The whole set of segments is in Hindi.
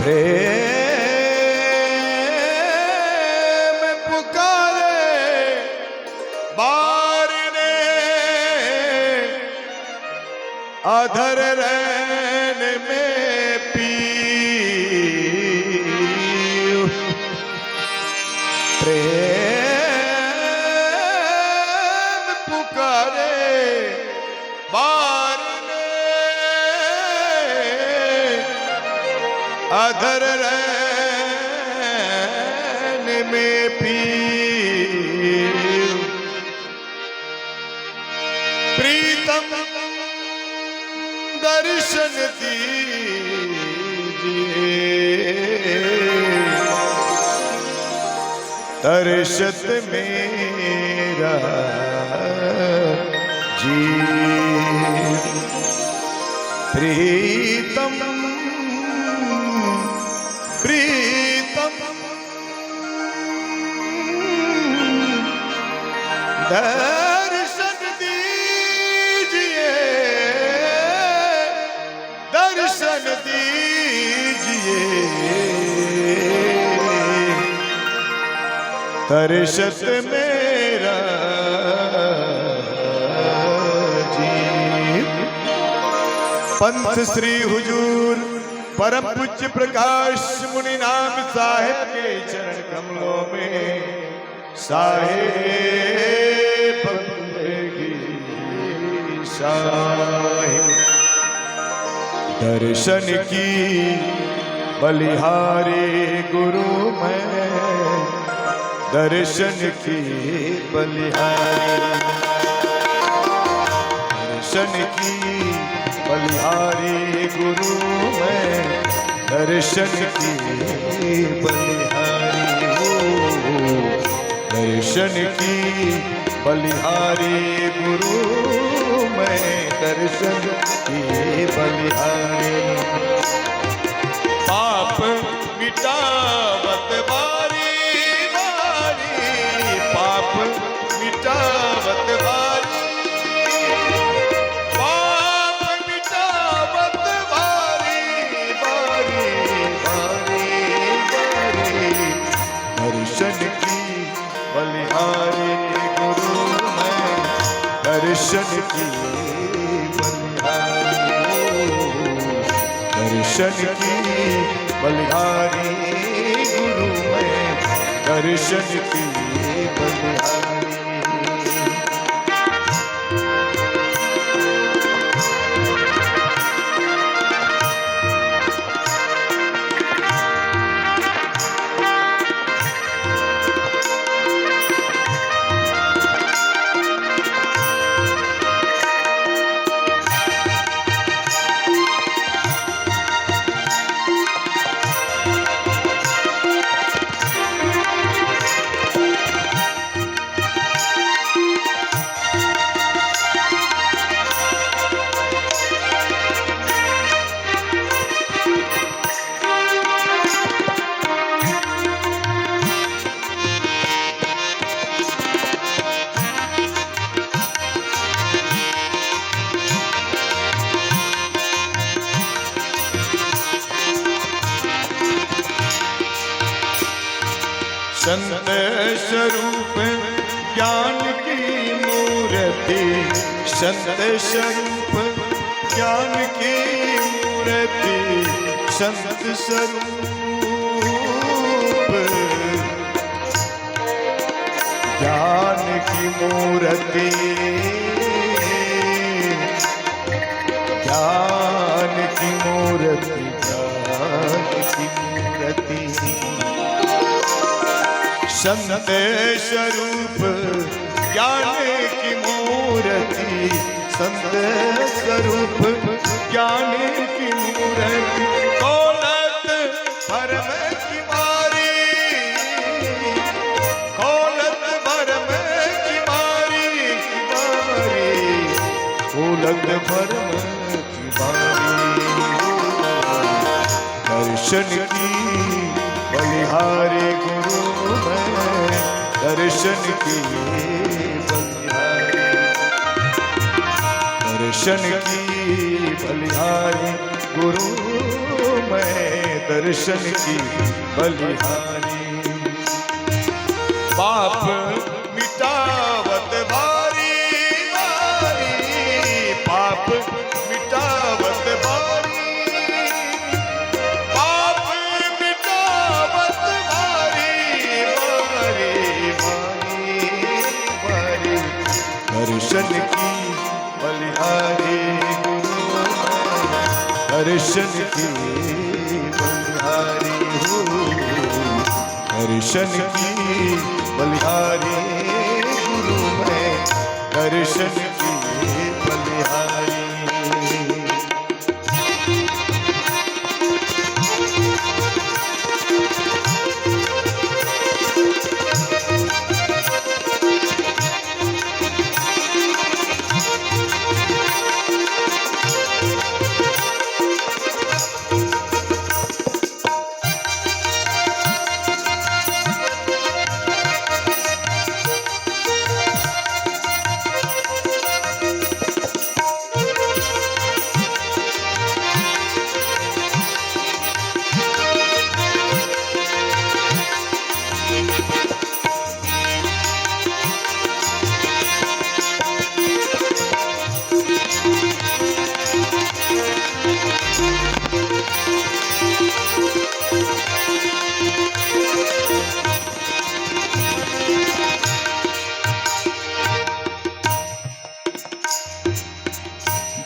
प्रेम पुकारे बार ने अधर रहने में पी प्रेम पुकारे बार ने अधर रहने में पी प्रीतम दर्शन दीजिए दर्शत मेरा जी प्रीतम प्रीतम दर्शन दीजिए दर्शन दीजिए दर्शत मेरा जी पंथ श्री हुजूर परम पूज्य प्रकाश मुनि नाम साहेब के चरण कमलों में साहेब बंदगी साहिब दर्शन की बलिहारी गुरु मैं दर्शन की बलिहारी दर्शन की बलिहारी गुरु मैं दर्शन की बलिहारी हो दर्शन की बलिहारी गुरु मैं दर्शन की बलिहारी पाप मिटावत बारी बारी पाप मिटावत बारी दर्शन की बलिहारी गुरु मैं दर्शन की बलिहारी दर्शन की बलिहारी गुरु मैं दर्शन की बलिहारी संत स्वरूप ज्ञान की मूर्ति संत स्वरूप ज्ञान की मूर्ति संत स्वरूप ज्ञान की मूर्ति ज्ञान की मूर्ति ज्ञान की मूर्ति संत स्वरूप ज्ञान की मूर्ति संत स्वरूप ज्ञान की मूर्ति दौलत भरम की मारी दौलत भरम की मारी दौलत भरम की मारी दर्शन की बलिहारी गुरु दर्शन की बलिहारी दर्शन की बलिहारी गुरु मैं दर्शन की बलिहारी। पाप मिटावत भारी भारी, पाप मिटावत भारी, पाप मिटावत भारी भारी भारी भारी, दर्शन की बलिहारी गुरु दर्शन की बलिहारी हो, दर्शन की बलिहारी गुरु मैं दर्शन की बलिहारी।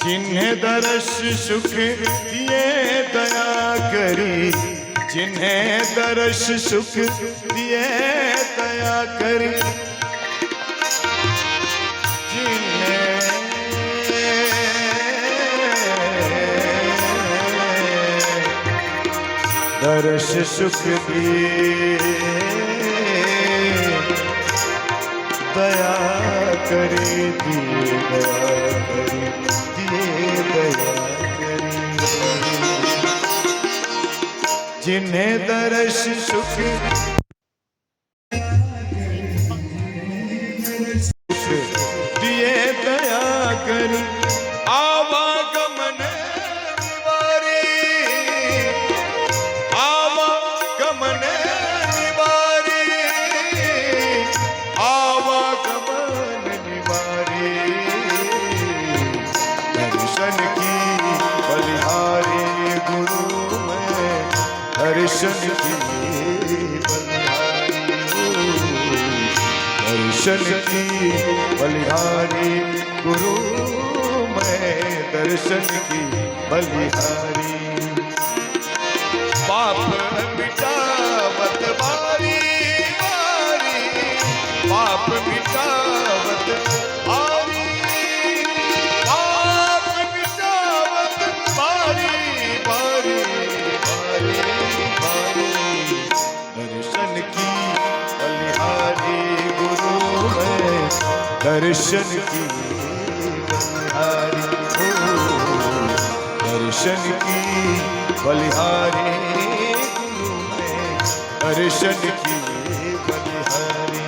जिन्हें दर्श सुख दिए दया करी, जिन्हें दर्श सुख दिए दया करी, जिन्हें दर्श सुख दिए दया करी, दिए दया करी, दया करी, जिन्हें दर्श सुख दिए दया करी, आवागमन निवारी, आवागमन निवारी, आवागमन निवारी, दर्शन की बलिहारी गुरु मैं दर्शन की बलिहारी, दर्शन की बलिहारी गुरु मैं दर्शन की बलिहारी। पाप मिटावत भारी भारी, पाप मिटावत भारी, पाप मिटावत भारी भारी भारी भारी, दर्शन की बलिहारी गुरु मैं दर्शन की बलिहारी हो, दर्शन की बलिहारी गुरु मैं दर्शन की बलिहारी।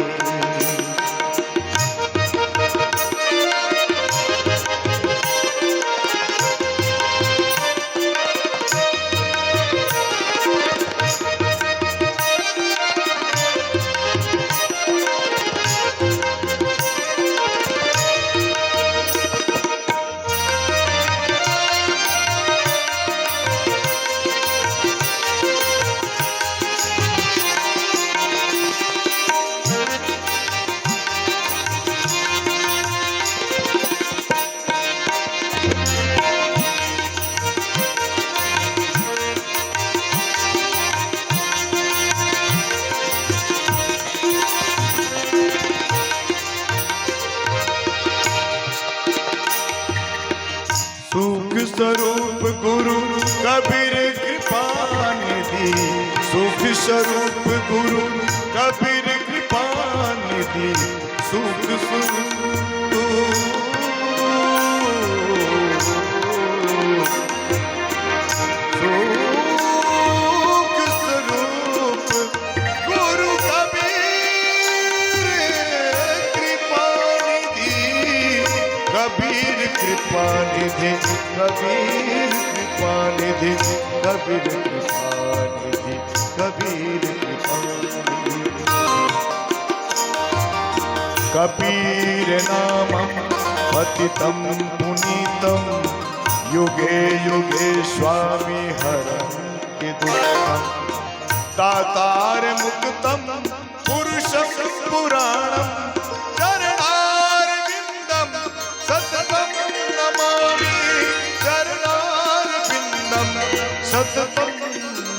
सुख स्वरूप गुरु कबीर कृपा निधि, सुख स्वरूप गुरु कबीर कृपा निधि, सुख स्वरूप गुरु कबीर कृपा निधि, कबीर कृपा निधि, कबीर कृपा निधि कबीर कृपा निधि कबीर कृपा निधि कबीर नामं पतितं पुनीतं युगे युगे स्वामी हरन्ति दुःखं दातार मुक्तं पुरुषं पुराणं चरणारविन्दं सततं नमामि चरणारविन्दं सततं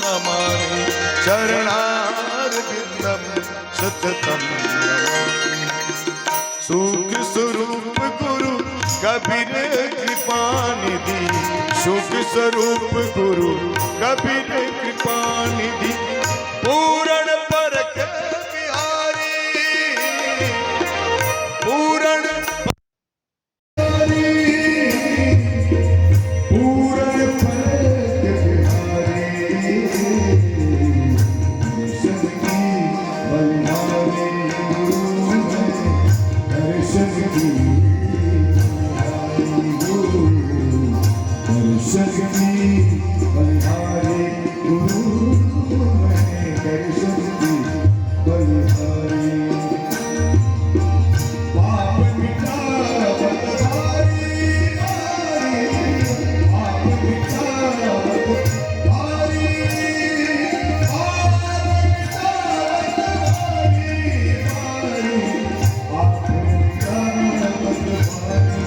नमामि चरणारविन्दं सततं नमामि सुख स्वरूप गुरु कबीर कृपा निधि सुख स्वरूप गुरु कबीर कृपा निधि पूरण परख बिहारी पूरण पूरण परख बिहारी दर्शन की बलिहारी गुरु दर्शन की दर्शन की बलिहारी गुरु दर्शन की बलिहारी पाप मिटावत भारी पाप मिटावत भारी पाप मिटावत भारी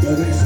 Dर्शन